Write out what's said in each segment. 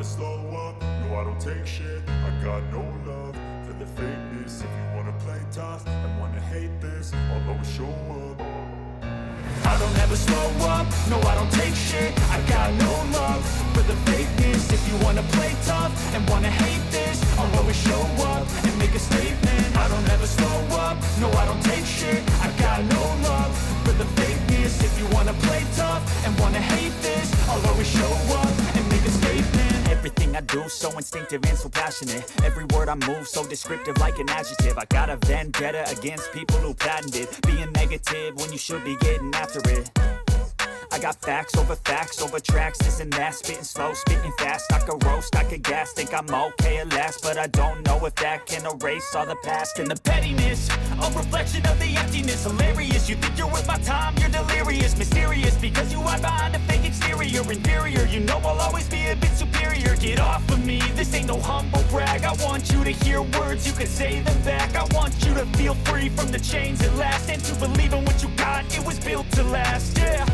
slow up, no I don't take shit. I got no love for the fakeness. If you wanna play tough and wanna hate this, I'll always show up. I don't ever slow up, no I don't take shit. I got no love for the fakeness. If you wanna play tough and wanna hate this, I'll always show up and make a statement. I don't ever slow up, no I don't take shit. I got no love for the fakeness. If you wanna play tough and wanna hate this, I'll always show up and make a statement. Everything I do so instinctive and so passionate. Every word I move so descriptive like an adjective. I got a vendetta against people who patented being negative when you should be getting after it. I got facts over tracks, this and that. Spitting slow, spitting fast. I could roast, I could gas. Think I'm okay at last, but I don't know if that can erase all the past. And the pettiness, a reflection of the emptiness. Hilarious, you think you're worth my time, you're delirious. Mysterious, because you hide behind a fake exterior. Inferior, you know I'll always be a bit superior. Get off of me, this ain't no humble brag. I want you to hear words, you can say them back. I want you to feel free from the chains at last, and to believe in what you got, it was built to last, yeah.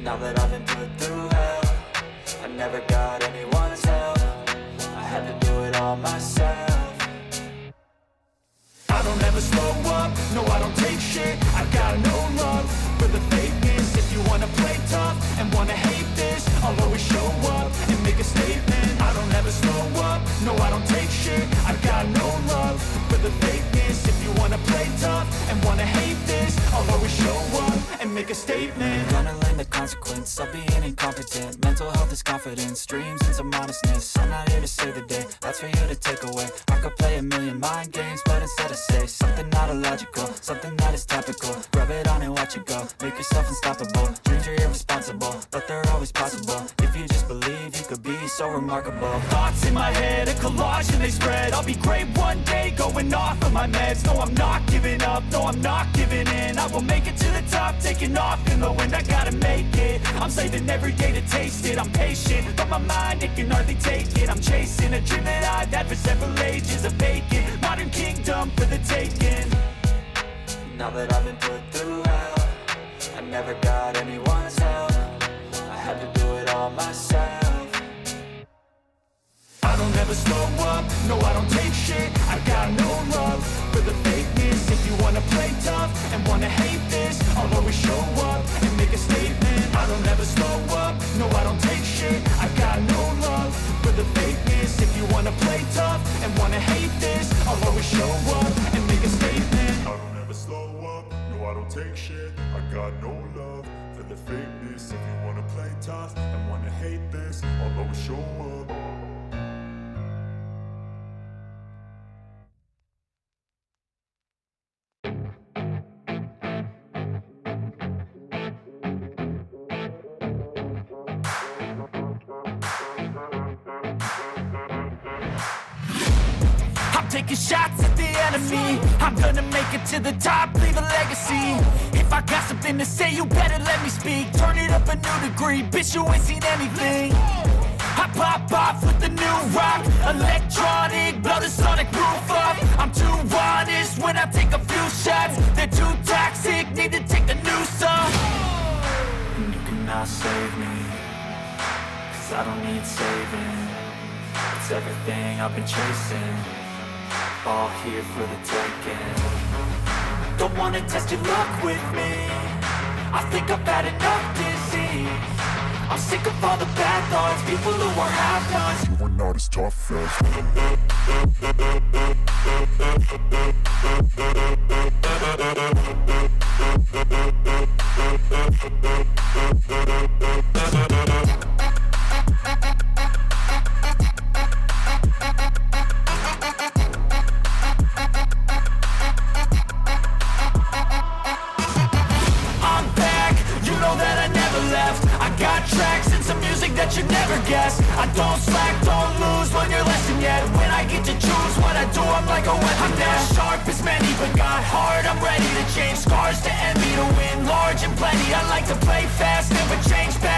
Now that I've been put through hell, I never got anyone's help. I had to do it all myself. I don't ever slow up, no I don't take shit. I got no love for the fakeness. If you wanna play tough and wanna hate this, I'll always show up and make a statement. I don't ever slow up, no I don't take shit. I got no love for the fakeness. If you wanna play tough and wanna hate this, I'll always show up and make a statement. Gonna learn the consequence of being incompetent. Mental health is confidence, dreams and some modestness. I'm not here to save the day, that's for you to take away. I could play a million mind games, but instead I say something not illogical, something that is topical. Rub it on and watch it go, make yourself unstoppable. Dreams are irresponsible, but they're always possible. If you just believe, you could be so remarkable. Thoughts in my head, a collage and they spread. I'll be great one day, going off of my meds. No, I'm not giving up, no, I'm not giving in. I will make it to the top, taking off in the wind. I gotta make it, I'm saving every day to taste it. I'm patient, but my mind, it can hardly take it. I'm chasing a dream that I've had for several ages. A vacant, modern kingdom for the taking. Now that I've been put through hell, I never got anyone's help. I had to do it all myself. I don't ever slow up, no I don't take shit. I got no love for the fakeness. If you wanna play tough and wanna hate this, I'll always show up and make a statement. I don't ever slow up, no I don't take shit. I got no love for the fakeness. If you wanna play tough and wanna hate this, I'll always show up and make a statement. I don't ever slow up, no I don't take shit. I got no love for the fakeness. If you wanna play tough and wanna hate this, I'll always show up. Taking shots at the enemy, I'm gonna make it to the top, leave a legacy. If I got something to say, you better let me speak. Turn it up a new degree, bitch, you ain't seen anything. I pop off with the new rock, electronic, blow the sonic roof up. I'm too honest when I take a few shots. They're too toxic, need to take the noose off. And you cannot save me, cause I don't need saving. It's everything I've been chasing, all here for the taking. Don't wanna test your luck with me, I think I've had enough disease. I'm sick of all the bad thoughts, people who are half-nots. You are not as tough as that you never guess. I don't slack, don't lose, learn your lesson yet. When I get to choose what I do, I'm like a weapon. I'm not sharp as many, but got hard. I'm ready to change scars to envy, to win large and plenty. I like to play fast, never change back.